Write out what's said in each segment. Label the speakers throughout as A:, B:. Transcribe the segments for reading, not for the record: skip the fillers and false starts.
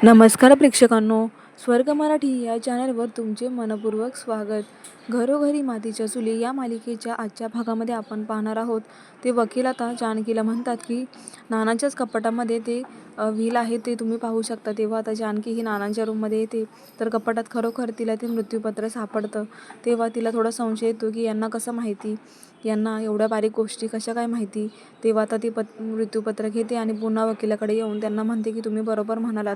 A: नमस्कार प्रेक्षकांनो, स्वर्ग मराठी या चॅनलवर तुमचे मनपूर्वक स्वागत. घरोघरी मातीच्या चुली या मालिकेच्या आजच्या भागामध्ये आपण पाहणार आहोत. ते वकील आता जानकीला म्हणतात की नानाच्याच कपाटामध्ये ते व्हील आहे ते तुम्ही पाहू शकता. तेव्हा आता जानकी ही नानांच्या रूममध्ये येते, तर कपाटात खरोखर तिला ते मृत्यूपत्र सापडतं. तेव्हा तिला थोडा संशय येतो की यांना कसं माहिती, यांना एवढ्या बारीक गोष्टी कशा काय माहिती. तेव्हा आता ती मृत्यूपत्र घेते आणि पुन्हा वकिलाकडे येऊन त्यांना म्हणते की तुम्ही बरोबर म्हणालात,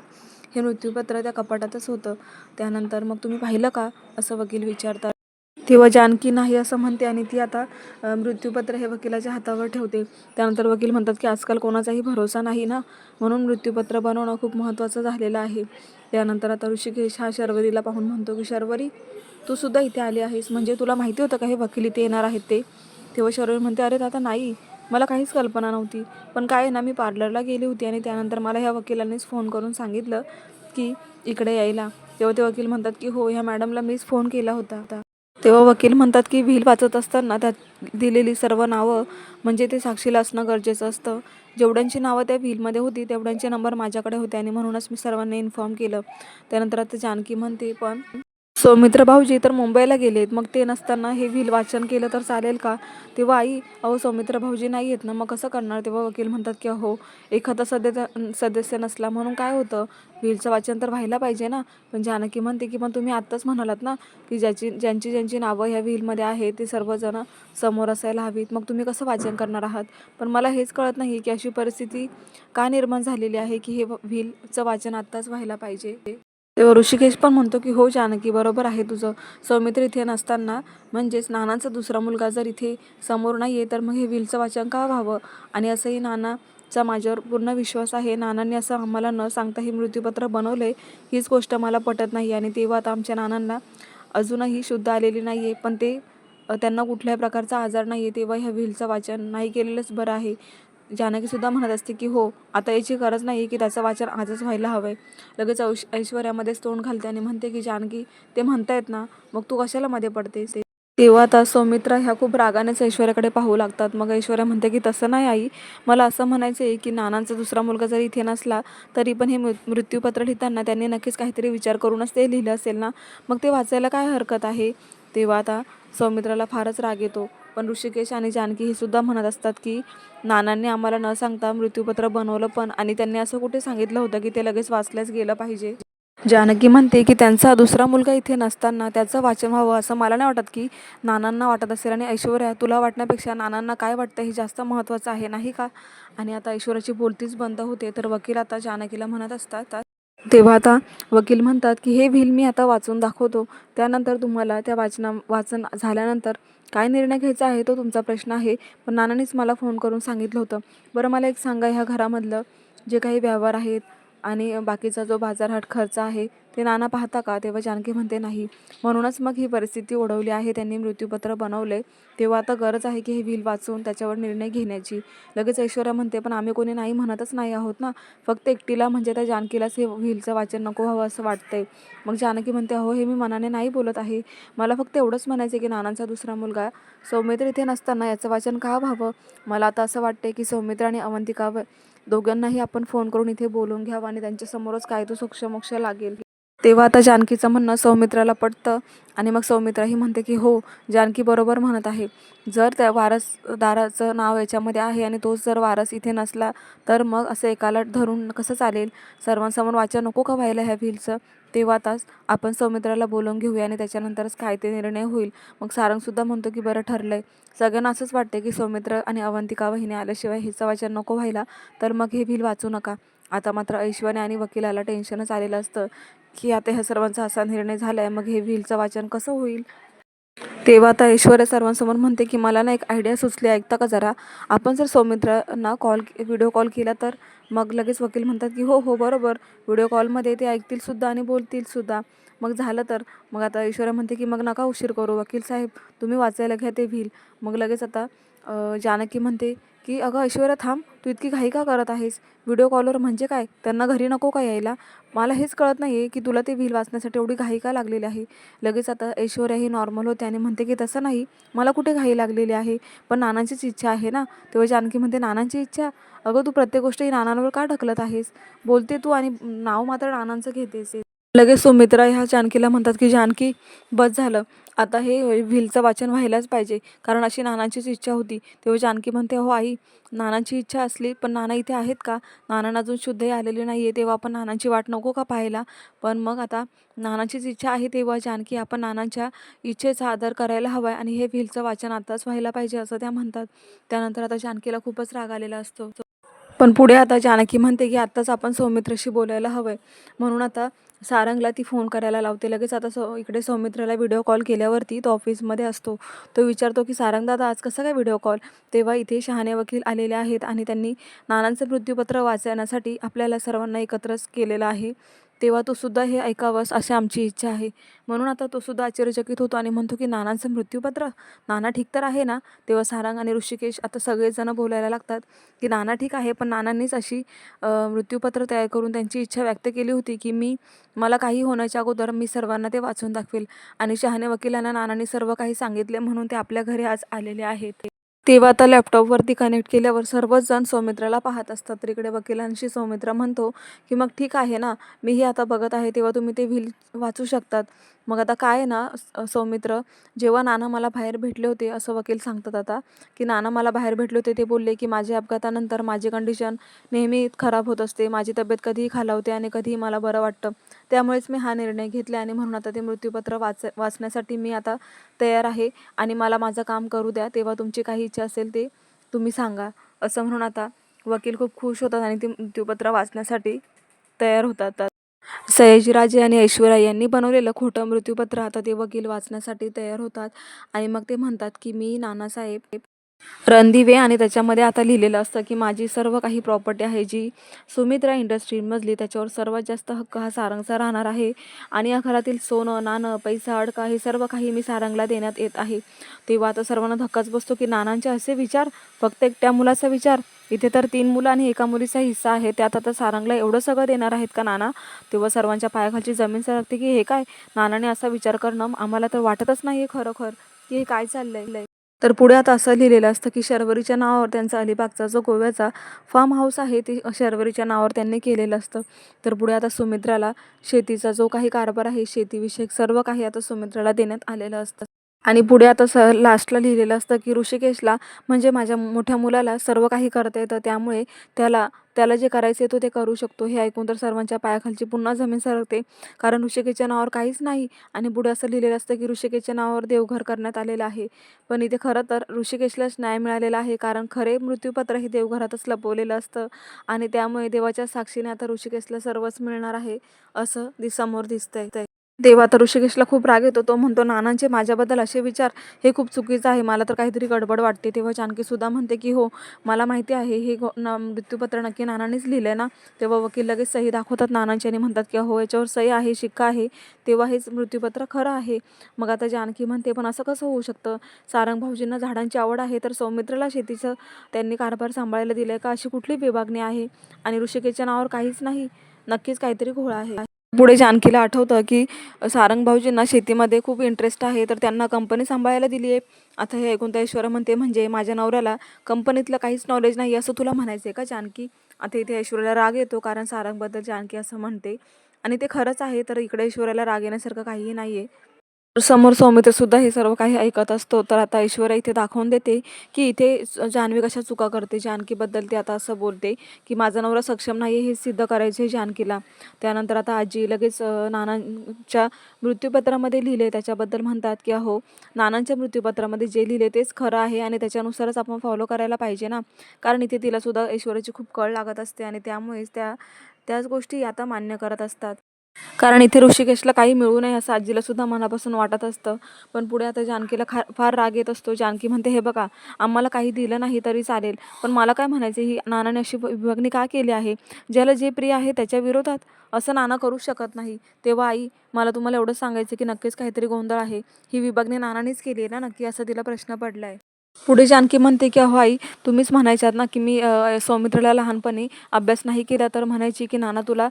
A: हे मृत्यूपत्र त्या कपाटातच होतं. त्यानंतर मग तुम्ही पाहिलं का, असं वकील विचारतात. तेव्हा जानकी नाही असं म्हणते आणि ती आता मृत्यूपत्र हे वकिलाच्या हातावर ठेवते. त्यानंतर वकील म्हणतात की आजकाल कोणाचाही भरोसा नाही ना, म्हणून मृत्यूपत्र बनवणं खूप महत्त्वाचं झालेलं आहे. त्यानंतर आता ऋषिकेश हा शर्वरीला पाहून म्हणतो की शर्वरी, तू सुद्धा इथे आली आहेस, म्हणजे तुला माहिती होतं का हे वकील इथे येणार आहेत ते? तेव्हा शर्वरी म्हणते, अरे दादा नाही, मला काहीच कल्पना नव्हती. पण काय आहे ना, मी पार्लरला गेली होती आणि त्यानंतर मला ह्या वकिलांनीच फोन करून सांगितलं की इकडे यायला. तेव्हा ते वकील म्हणतात की हो, ह्या मॅडमला मीच फोन केला होता. तेव्हा वकील म्हणतात की व्हील वाचत असताना त्यात दिलेली सर्व नावं म्हणजे ते साक्षीला असणं गरजेचं असतं. जेवढ्यांची नावं त्या व्हीलमध्ये होती तेवढ्यांचे नंबर माझ्याकडे होते आणि म्हणूनच मी सर्वांनी इन्फॉर्म केलं. त्यानंतर आता जानकी म्हणते, पण सौमित्र भाऊजी तर मुंबईला गेलेत, मग ते नसताना हे व्हील वाचन केलं तर चालेल का? तेव्हा आई, अहो सौमित्र भाऊजी नाही आहेत ना, मग कसं करणार? तेव्हा वकील म्हणतात की हो, एखादा सदस्य नसला म्हणून काय होतं, व्हीलचं वाचन तर व्हायला पाहिजे ना. पण जानकी म्हणते की पण तुम्ही आत्ताच म्हणालात ना की ज्यांची नावं ह्या व्हीलमध्ये आहेत ते सर्वजण समोर असायला हवीत, मग तुम्ही कसं वाचन करणार आहात? पण मला हेच कळत नाही की अशी परिस्थिती का निर्माण झालेली आहे की हे व्हीलचं वाचन आत्ताच व्हायला पाहिजे. तेव्हा ऋषिकेश पण म्हणतो की हो जानकी, बरोबर आहे तुझं. सौमित्र इथे नसताना, म्हणजेच नानांचा दुसरा मुलगा जर इथे समोर नाही आहे, तर मग हे व्हीलचं वाचन का व्हावं? आणि असंही नानाचा माझ्यावर पूर्ण विश्वास आहे. नानांनी असं आम्हाला न सांगता हे मृत्यूपत्र बनवलं आहे, हीच गोष्ट मला पटत नाही. आणि तेव्हा आता आमच्या नानांना अजूनही शुद्ध आलेली नाही आहे, पण ते त्यांना कुठल्याही प्रकारचा आजार नाही आहे. तेव्हा ह्या व्हीलचं वाचन नाही केलेलंच बरं आहे. जानकीसुद्धा म्हणत असते की हो, आता याची गरज नाही की त्याचं वाचन आजच व्हायला हवं आहे. लगेच ऐश्वर्यामध्येच तोंड घालते आणि म्हणते की जानकी, ते म्हणतायत ना, मग तू कशाला मध्ये पडतेस? तेव्हा आता सौमित्रा ह्या खूप रागानेच ऐश्वर्याकडे पाहू लागतात. मग ऐश्वर्या म्हणते की तसं नाही आई, मला असं म्हणायचं आहे की नानांचा दुसरा मुलगा जरी इथे नसला तरी पण हे मृत्यूपत्र लिहिताना त्यांनी नक्कीच काहीतरी विचार करूनच ते लिहिलं असेल ना, मग ते वाचायला काय हरकत आहे? तेव्हा आता सौमित्राला फारच राग येतो. पण ऋषिकेश आणि जानकी हे सुद्धा म्हणत असतात की नानांनी आम्हाला न सांगता मृत्यूपत्र बनवलं पण, आणि त्यांनी असं कुठे सांगितलं होतं की ते लगेच वाचल्याच गेलं पाहिजे. जानकी म्हणते की त्यांचा दुसरा मुलगा इथे नसताना त्याचं वाचन व्हावं असं मला नाही वाटत की नानांना वाटत असेल. आणि ऐश्वर्या, तुला वाटण्यापेक्षा नानांना काय वाटतं हे जास्त महत्त्वाचं आहे नाही का? आणि आता ऐश्वर्याची बोलतीच बंद होते. तर वकील आता जानकीला म्हणत असतात. तेव्हा आता वकील म्हणतात की हे व्हील मी आता वाचून दाखवतो, त्यानंतर तुम्हाला त्या वाचन झाल्यानंतर काय निर्णय घ्यायचा आहे तो तुमचा प्रश्न आहे. पण नानांनीच मला फोन करून सांगितलं होतं. बरं मला एक सांगा, ह्या घरामधलं जे काही व्यवहार आहेत आणि बाकीचा जो बाजारहाट खर्च आहे ते नाना पाहता का? तेव्हा जानकी म्हणते नाही, म्हणूनच मग ही परिस्थिती ओढवली आहे, त्यांनी मृत्यूपत्र बनवले. तेव्हा आता गरज आहे की हे व्हील वाचून त्याच्यावर निर्णय घेण्याची. लगेच ऐश्वर्या म्हणते, पण आम्ही कोणी नाही म्हणतच नाही आहोत ना, फक्त एकटीला म्हणजे त्या जानकीलाच हे व्हीलचं वाचन नको व्हावं असं वाटतंय. मग जानकी म्हणते, अहो हे मी मनाने नाही बोलत आहे, मला फक्त एवढंच म्हणायचं आहे की नानांचा दुसरा मुलगा सौमित्र इथे नसताना याचं वाचन का व्हावं? मला आता असं वाटतंय की सौमित्र आणि अवंतिका दोघांनाही आपण फोन करून इथे बोलून घ्यावं आणि त्यांच्यासमोरच काय तो सोक्षमोक्ष लागेल. तेव्हा आता जानकीचं म्हणणं सौमित्राला पटतं आणि मग सौमित्राही म्हणते की हो, जानकी बरोबर म्हणत आहे. जर त्या वारसदाराचं नाव याच्यामध्ये आहे आणि तोच जर वारस इथे नसला तर मग असं एकाला धरून कसं चालेल? सर्वांसमोर वाचन नको का व्हायला ह्या व्हीलचं? तेव्हा आताच आपण सौमित्राला बोलून घेऊया आणि त्याच्यानंतरच काय ते निर्णय होईल. मग सारंगसुद्धा म्हणतो की बरं ठरलंय. सगळ्यांना असंच वाटते की सौमित्र आणि अवंतिका वहिनी आल्याशिवाय हिचं वाचन नको व्हायला, तर मग हे व्हील वाचू नका. आता मात्र ऐश्वर्या आणि वकिलाला टेन्शनच आलेलं असतं की आता ह्या सर्वांचा असा निर्णय झाला आहे, मग हे व्हीलचं वाचन कसं होईल? तेव्हा आता ऐश्वर्या सर्वांसमोर म्हणते की मला ना एक आयडिया सुचली, ऐकता का जरा? आपण जर सौमित्रांना व्हिडिओ कॉल केला तर? मग लगेच वकील म्हणतात की हो हो बरोबर, व्हिडिओ कॉलमध्ये ते ऐकतील सुद्धा आणि बोलतील सुद्धा. मग झालं तर? मग आता ऐश्वर्या म्हणते की मग नका उशीर करू वकील साहेब, तुम्ही वाचायला घ्या ते व्हील. मग लगेच आता जानकी म्हणते की "अगं ऐश्वर्या थांब, तू इतकी घाई का करत आहेस? व्हिडिओ कॉलवर म्हणजे काय? त्यांना घरी नको का यायला? मला हेच कळत नाही आहे की तुला ते व्हील वाचण्यासाठी एवढी घाई का लागलेली आहे?" लगेच आता ऐश्वर्या ही नॉर्मल होते आणि म्हणते की "तसं नाही, मला कुठे घाई लागलेली आहे, पण नानांचीच इच्छा आहे ना." तेव्हा जानकी म्हणते, "नानांची इच्छा? अगं तू प्रत्येक गोष्ट ही नानांवर का ढकलत आहेस? बोलते तू आणि नाव मात्र नानांचं घेतेस." लगेच सुमित्रा ह्या जानकीला म्हणतात की "जानकी, बस झालं. आता हे व्हीलचं वाचन व्हायलाच पाहिजे, कारण अशी नानांचीच इच्छा होती." तेव्हा जानकी म्हणते, "हो आई, नानांची इच्छा असली पण नाना इथे आहेत का? नानांना अजून शुद्धही आलेली नाही आहे, तेव्हा आपण नानांची वाट नको का पाहायला? पण मग आता नानांचीच इच्छा आहे तेव्हा जानकी आपण नानांच्या इच्छेचा आदर करायला हवा आहे आणि हे व्हीलचं वाचन आताच व्हायला पाहिजे," असं त्या म्हणतात. त्यानंतर आता जानकीला खूपच राग आलेला असतो. पण पुढे आता जानकी म्हणते की आत्ताच आपण सौमित्रशी बोलायला हवंय. म्हणून आता सारंगला ती फोन करायला लावते. लगेच आता इकडे सौमित्राला व्हिडिओ कॉल केल्यावरती तो ऑफिसमध्ये असतो. तो विचारतो की "सारंग दादा, आज कसा काय व्हिडिओ कॉल?" तेव्हा इथे शहाणे वकील आलेले आहेत आणि त्यांनी नानांचं मृत्यूपत्र वाचण्यासाठी आपल्याला सर्वांना एकत्रच केलेलं आहे. तेव्हा तू सुद्धा हे ऐकावंस अशी आमची इच्छा आहे. म्हणून आता तो सुद्धा आश्चर्यचकित होतो आणि म्हणतो की "नानांचं मृत्यूपत्र? नाना ठीक तर आहे ना?" तेव्हा सारंग आणि ऋषिकेश आता सगळेजण बोलायला लागतात की "नाना ठीक आहे, पण नानांनीच अशी मृत्यूपत्र तयार करून त्यांची इच्छा व्यक्त केली होती की मला काही होण्याच्या अगोदर मी सर्वांना ते वाचून दाखवेल." आणि शहाणे वकिलांना नानांनी सर्व काही सांगितले म्हणून ते आपल्या घरी आज आलेले आहेत. तेव्हा आता लॅपटॉपवरती कनेक्ट केल्यावर सर्वच जण सौमित्राला पाहत असतात. तर इकडे वकिलांशी सौमित्रा म्हणतो की "मग ठीक आहे ना, मीही आता बघत आहे, तेव्हा तुम्ही ते व्हील वाचू शकतात." मग आता काय आहे ना सौमित्र, जेव्हा नाना मला बाहेर भेटले होते असं वकील सांगतात आता की "नाना मला बाहेर भेटले होते, ते बोलले की माझ्या अपघातानंतर माझी कंडिशन नेहमी खराब होत असते, माझी तब्येत कधीही खालावते आणि कधीही मला बरं वाटतं. त्यामुळेच मी हा निर्णय घेतला आणि म्हणून आता ते मृत्यूपत्र वाचण्यासाठी मी आता तयार आहे आणि मला माझं काम करू द्या. तेव्हा तुमची काही इच्छा असेल ते तुम्ही सांगा." असं म्हणून आता वकील खूप खुश होतात आणि ते मृत्यूपत्र वाचण्यासाठी तयार होतात. सयाजीराजे आणि ऐश्वर्या यांनी बनवलेलं खोटं मृत्यूपत्र आता ते वकील वाचण्यासाठी तयार होतात आणि मग ते म्हणतात की "मी नानासाहेब रणदिवे" आणि त्याच्यामध्ये आता लिहिलेलं असतं की "माझी सर्व काही प्रॉपर्टी आहे जी सुमित्रा इंडस्ट्रीमधली, त्याच्यावर सर्वात जास्त हक्क हा सारंगचा राहणार आहे आणि या घरातील सोनं नाणं पैसा अडका हे सर्व काही मी सारंगला देण्यात येत आहे." तेव्हा आता सर्वांना धक्काच बसतो की नानांचे असे विचार, फक्त एकट्या मुलाचा विचार, इथे तर 3 मुलं आणि एका मुलीचा हिस्सा आहे, त्यात आता सारंगला एवढं सगळं देणार आहेत का नाना? तेव्हा सर्वांच्या पायाखालची जमीन सरकते की "हे काय? नानाने असा विचार करणं आम्हाला तर वाटतच नाहीये खरोखर की हे काय चाललंय." तर पुढे आता असं लिहिलेलं असतं की शर्वरीच्या नावावर त्यांचा अलिबागचा जो गोव्याचा फार्म हाऊस आहे ते शर्वरीच्या नावावर त्यांनी केलेलं असतं. तर पुढे आता सुमित्राला शेतीचा जो काही कारभार आहे, शेतीविषयक सर्व काही आता सुमित्राला देण्यात आलेलं असतं. आणि पुढे आता लास्टला लिहिलेलं असतं की ऋषिकेशला म्हणजे माझ्या मोठ्या मुलाला सर्व काही करता येतं, त्यामुळे त्याला त्याला जे करायचे तो ते करू शकतो. हे ऐकून तर सर्वांच्या पायाखालची पुन्हा जमीन सरकते, कारण ऋषिकेशच्या नावावर काहीच नाही. आणि पुढे असं लिहिलेलं असतं की ऋषिकेशच्या नावावर देवघर करण्यात आलेलं आहे. पण इथे खरं तर ऋषिकेशलाच न्याय मिळालेला आहे, कारण खरे मृत्यूपत्र हे देवघरातच लपवलेलं असतं आणि त्यामुळे देवाच्या साक्षीने आता ऋषिकेशला सर्वच मिळणार आहे असं समोर दिसतंय. तेव्हा तर ऋषिकेशला खूप राग येतो. तो म्हणतो "नानांचे माझ्याबद्दल असे विचार हे खूप चुकीचं आहे. मला तर काहीतरी गडबड वाटते." तेव्हा जानकी सुद्धा म्हणते की "हो, मला माहिती आहे हे मृत्यूपत्र नक्की नानांनीच लिहिलंय ना?" तेव्हा वकील लगेच सही दाखवतात नानांची आणि म्हणतात की "हो, याच्यावर सही आहे, शिक्का आहे, तेव्हा हेच मृत्यूपत्र खरं आहे." मग आता जानकी म्हणते "पण असं कसं होऊ शकतं? सारंग भाऊजींना झाडांची आवड आहे, तर सौमित्रला शेतीचं त्यांनी कारभार सांभाळायला दिलंय का? अशी कुठली विभागणी आहे? आणि ऋषिकेशच्या नावावर काहीच नाही. नक्कीच काहीतरी घोळ आहे." पुढे जानकीला आठवतं की सारंग भाऊजींना शेतीमध्ये खूप इंटरेस्ट आहे, तर त्यांना कंपनी सांभाळायला दिली आहे. आता हे ऐकून तर ऐश्वर्या म्हणते "म्हणजे माझ्या नवऱ्याला कंपनीतलं काहीच नॉलेज नाही असं तुला म्हणायचं आहे का जानकी?" आता इथे ऐश्वर्याला राग येतो, कारण सारंगबद्दल जानकी असं म्हणते आणि ते खरंच आहे. तर इकडे ऐश्वर्याला राग येण्यासारखं काहीही नाही आहे. समोर सौमित्र सुद्धा हे सर्व काही ऐकत असतो. तर आता ऐश्वर्या इथे दाखवून देते की इथे जान्हवी कशा चुका करते. जानकीबद्दल ती आता असं बोलते की "माझा नवरा सक्षम नाही हे सिद्ध करायचे जानकीला." त्यानंतर आता आजी लगेच नानांच्या मृत्यूपत्रामध्ये लिहिले त्याच्याबद्दल म्हणतात की "अहो, नानांच्या मृत्यूपत्रामध्ये जे लिहिले तेच खरं आहे आणि त्याच्यानुसारच आपण फॉलो करायला पाहिजे ना." कारण इथे तिला सुद्धा ऐश्वर्याची खूप कळ लागत असते आणि त्यामुळेच त्याच गोष्टी आता मान्य करत असतात. कारण इथे ऋषिकेशला काही मिळू नये असं आजीला सुद्धा मनापासून वाटत असतं. पण पुढे आता जानकीला फार राग येत असतो. जानकी म्हणते "हे बघा, आम्हाला काही दिलं नाही तरी चालेल, पण मला काय म्हणायचं, ही नानाने अशी विभागणी का केली आहे? ज्याला जे प्रिय आहे त्याच्या विरोधात असं नाना करू शकत नाही." तेव्हा "आई, मला तुम्हाला एवढंच सांगायचं की नक्कीच काहीतरी गोंधळ आहे. ही विभागणी नानानेच केली आहे ना नक्की?" असं तिला प्रश्न पडलाय. पुढे जानकी म्हणते की "अहो आई, तुम्हीच म्हणायच्यात ना की मी सौमित्रला लहानपणी अभ्यास नाही केला तर म्हणायची की नाना तुला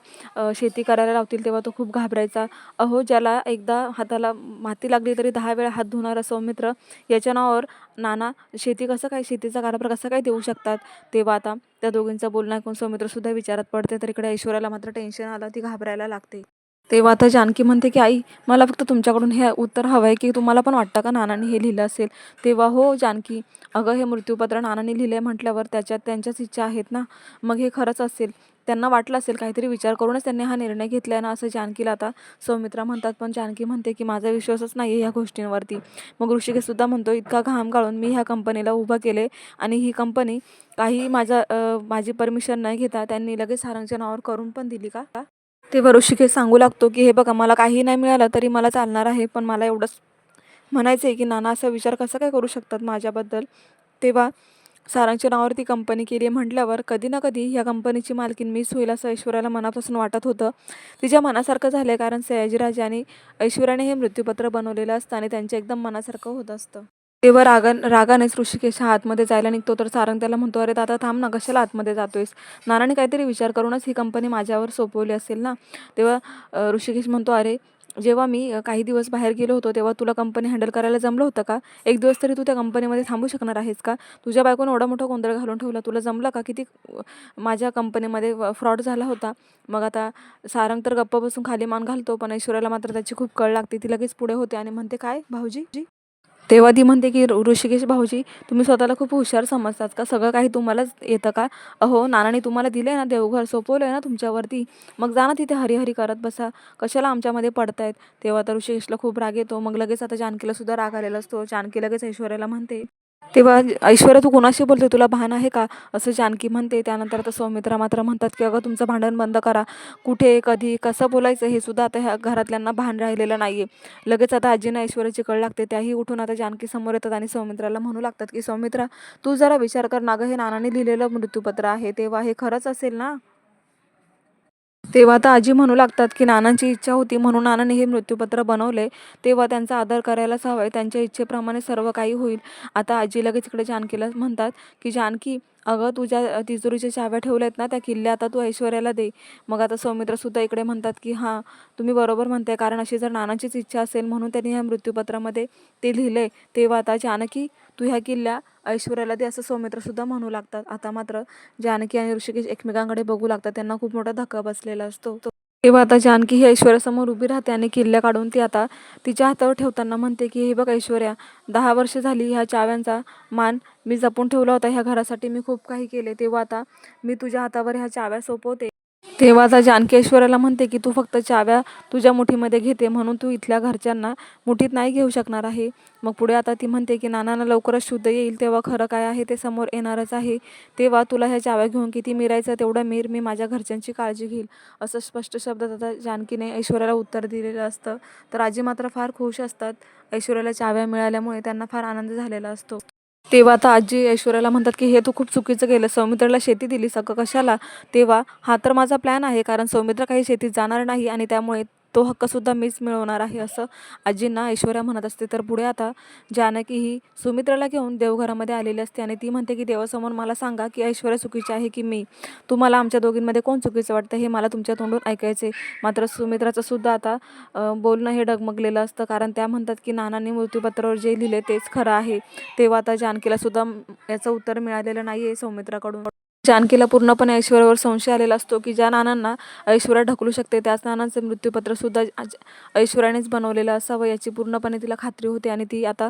A: शेती करायला लावतील." तेव्हा तो खूप घाबरायचा. अहो ज्याला एकदा हाताला माती लागली तरी 10 वेळा हात धुणारा सौमित्र, याच्या नावावर नाना शेती कसं काय, शेतीचा कारभार कसा काय देऊ शकतात? तेव्हा आता त्या दोघींचं बोलणं ऐकून सौमित्रसुद्धा विचारात पडते. तर इकडे ऐश्वर्याला मात्र टेन्शन आलं. ती घाबरायला लागते. तेव्हा आता जानकी म्हणते की "आई, मला फक्त तुमच्याकडून हे उत्तर हवं आहे की तुम्हाला पण वाटतं का नानांनी हे लिहिलं असेल?" तेव्हा "हो जानकी, अगं हे मृत्यूपत्र नानांनी लिहिलंय म्हटल्यावर त्याच्यात त्यांच्याच इच्छा आहेत ना, मग हे खरंच असेल. त्यांना वाटलं असेल, काहीतरी विचार करूनच त्यांनी हा निर्णय घेतलाय ना," असं जानकीला आता सौमित्रा म्हणतात. पण जानकी म्हणते की "माझा विश्वासच नाही आहे ह्या गोष्टींवरती." मग ऋषिकेशसुद्धा म्हणतो, "इतका घाम गाळून मी ह्या कंपनीला उभं केले आणि ही कंपनी काही माझी परमिशन न घेता त्यांनी लगेच सारंगच्या नावावर करून पण दिली का?" तेव्हा ऋषिकेश सांगू लागतो की "हे बघा, मला काही नाही मिळालं तरी मला चालणार आहे, पण मला एवढंच म्हणायचं आहे की नाना असा विचार कसा काय करू शकतात माझ्याबद्दल?" तेव्हा सारांच्या नावावर ती कंपनी केली आहे म्हटल्यावर कधी ना कधी ह्या कंपनीची मालकीन मीच होईल असं ऐश्वर्याला मनापासून वाटत होतं. तिच्या मनासारखं झालं कारण सयाजीराजे आणि ऐश्वर्याने हे मृत्यूपत्र बनवलेलं असतं आणि त्यांच्या एकदम मनासारखं होत असतं. तेव्हा रागानेच ऋषिकेश हा आतमध्ये जायला निघतो. तर सारंग त्याला म्हणतो, "अरे दादा थांब ना, कशाला आतमध्ये जातोयस? नानाने काहीतरी विचार करूनच ही कंपनी माझ्यावर सोपवली असेल ना." तेव्हा ऋषिकेश म्हणतो, "अरे जेव्हा मी काही दिवस बाहेर गेलो होतो तेव्हा तुला कंपनी हँडल करायला जमलं होतं का? एक दिवस तरी तू त्या कंपनीमध्ये थांबू शकणार आहेस का? तुझ्या बायकोने एवढा मोठा गोंधळ घालून ठेवला, तुला जमलं का? किती माझ्या कंपनीमध्ये फ्रॉड झाला होता." मग आता सारंग तर गप्प बसून खाली मान घालतो, पण ऐश्वर्याला मात्र त्याची खूप कळ लागते. ती लगेच पुढे होते आणि म्हणते, "काय भाऊजी?" तेव्हा ती म्हणते की ऋषिकेश भाऊजी, तुम्ही स्वतःला खूप हुशार समजतात का? सगळं काही तुम्हालाच येतं का? अहो नानाने तुम्हाला दिलंय ना देवघर, सोपवलंय ना तुमच्यावरती, मग जा ना तिथे हरी करत बसा. कशाला आमच्यामध्ये पडतायत?" तेव्हा तर ऋषिकेशला खूप राग येतो. मग लगेच आता जानकीला सुद्धा राग आलेला असतो. जानकी लगेच ऐश्वर्याला म्हणते, तेव्हा "ऐश्वर्या तू कोणाशी बोलते? तुला भान आहे का?" असं जानकी म्हणते. त्यानंतर आता सौमित्रा मात्र म्हणतात की "अगं तुमचं भांडण बंद करा. कुठे, कधी, कसं बोलायचं हे सुद्धा आता ह्या घरातल्यांना भान राहिलेलं नाहीये." लगेच आता आजींना ऐश्वर्याची कळ लागते. त्याही उठून आता जानकी समोर येतात आणि सौमित्राला म्हणू लागतात की "सौमित्रा, तू जरा विचार कर ना गं, हे नानाने लिहिलेलं मृत्यूपत्र आहे, तेव्हा हे खरंच असेल ना?" तेव्हा आता आजी म्हणू लागतात की "नानांची इच्छा होती म्हणून नानांनी हे मृत्यूपत्र बनवलंय, तेव्हा त्यांचा आदर करायलाच हवाय. त्यांच्या इच्छेप्रमाणे सर्व काही होईल." आता आजी लगेच इकडे जानकीला म्हणतात की "जानकी, अगं तुझ्या तिजोरीच्या चाव्या ठेवल्यात ना, त्या किल्ल्या आता तू ऐश्वर्याला दे." मग आता सौमित्रसुद्धा इकडे म्हणतात की "हां, तुम्ही बरोबर म्हणताय, कारण अशी जर नानांचीच इच्छा असेल म्हणून त्यांनी ह्या मृत्यूपत्रामध्ये ते लिहिलंय, तेव्हा आता जानकी तू ह्या किल्ल्या ऐश्वर्याला दे." असं सौमित्रसुद्धा म्हणू लागतात. आता मात्र जानकी आणि ऋषिकेश एकमेकांकडे बघू लागतात. त्यांना खूप मोठा धक्का बसलेला असतो. तेव्हा आता जानकी ही ऐश्वर्यासमोर उभी राहते आणि किल्ल्या काढून ती आता तिच्या हातावर ठेवताना म्हणते की "हे बघ ऐश्वर्या, 10 वर्ष झाली ह्या चाव्यांचा मान मी जपून ठेवला होता. ह्या घरासाठी मी खूप काही केले. तेव्हा आता मी तुझ्या हातावर ह्या चाव्या सोपवते." तेव्हा आता जानकी ऐश्वर्याला म्हणते की "तू फक्त चाव्या तुझ्या मुठीमध्ये घेते म्हणून तू इथल्या घरच्यांना मुठीत नाही घेऊ शकणार आहे." मग पुढे आता ती म्हणते की "नानांना लवकरच शुद्ध येईल तेव्हा खरं काय आहे ते समोर येणारच आहे. तेव्हा तुला ह्या चाव्या घेऊन किती मिरायचं तेवढं मीर, मी माझ्या घरच्यांची काळजी घेईल." असं स्पष्ट शब्दात आता जानकीने ऐश्वर्याला उत्तर दिलेलं असतं. तर आजी मात्र फार खुश असतात. ऐश्वर्याला चाव्या मिळाल्यामुळे त्यांना फार आनंद झालेला असतो. तेव्हा आता आजी ऐश्वर्याला म्हणतात की "हे तू खूप चुकीचं केलं. सौमित्राला शेती दिलीस अगं कशाला?" तेव्हा "हा तर माझा प्लॅन आहे, कारण सौमित्र काही शेतीत जाणार नाही आणि त्यामुळे तो हक्कसुद्धा मीच मिळवणार आहे." असं आजींना ऐश्वर्या म्हणत असते. तर पुढे आता जानकी ही सुमित्राला घेऊन देवघरामध्ये आलेली असते आणि ती म्हणते की "देवासमोर मला सांगा की ऐश्वर्या चुकीची आहे की मी? तुम्हाला आमच्या दोघींमध्ये कोण चुकीचं वाटतं हे मला तुमच्या तोंडून ऐकायचे." मात्र सुमित्राचं सुद्धा आता बोलणं हे डगमगलेलं असतं, कारण त्या म्हणतात की "नानांनी मृत्यूपत्रावर जे लिहिले तेच खरं आहे." तेव्हा आता जानकीला सुद्धा याचं उत्तर मिळालेलं नाहीये सौमित्राकडून. जानकीला पूर्णपणे ऐश्वर्यावर संशय आलेला असतो की ज्या नानांना ऐश्वर्या ढकलू शकते त्याच नानांचं मृत्यूपत्र सुद्धा ऐश्वर्यानेच बनवलेलं असावं याची पूर्णपणे तिला खात्री होते आणि ती आता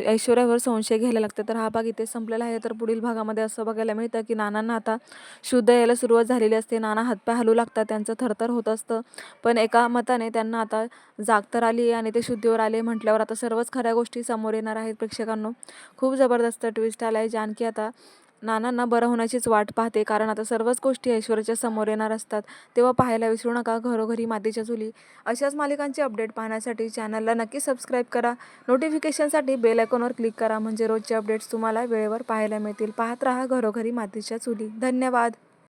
A: ऐश्वर्यावर संशय घ्यायला लागते. तर हा भाग इथे संपलेला आहे. तर पुढील भागामध्ये असं बघायला मिळतं की नानांना आता शुद्ध यायला सुरुवात झालेली असते. नाना हातपाय हलू लागतात, त्यांचं थरथर होत असतं. पण एका मताने त्यांना आता जाग तर आली आहे आणि ते शुद्धीवर आले म्हटल्यावर आता सर्वच खऱ्या गोष्टी समोर येणार आहेत प्रेक्षकांनो. खूप जबरदस्त ट्विस्ट आला आहे. जानकी आता नानांना बरं होण्याचीच वाट पाहते, कारण आता सर्वच गोष्टी ऐश्वर्याच्या समोर येणार असतात. तेव्हा पाहायला विसरू नका घरोघरी मातीच्या चुली. अशाच मालिकांचे अपडेट पाहण्यासाठी चॅनलला नक्की सबस्क्राईब करा. नोटिफिकेशनसाठी बेल आयकॉनवर क्लिक करा, म्हणजे रोजचे अपडेट्स तुम्हाला वेळेवर पाहायला मिळतील. पाहत रहा घरोघरी मातीच्या चुली. धन्यवाद.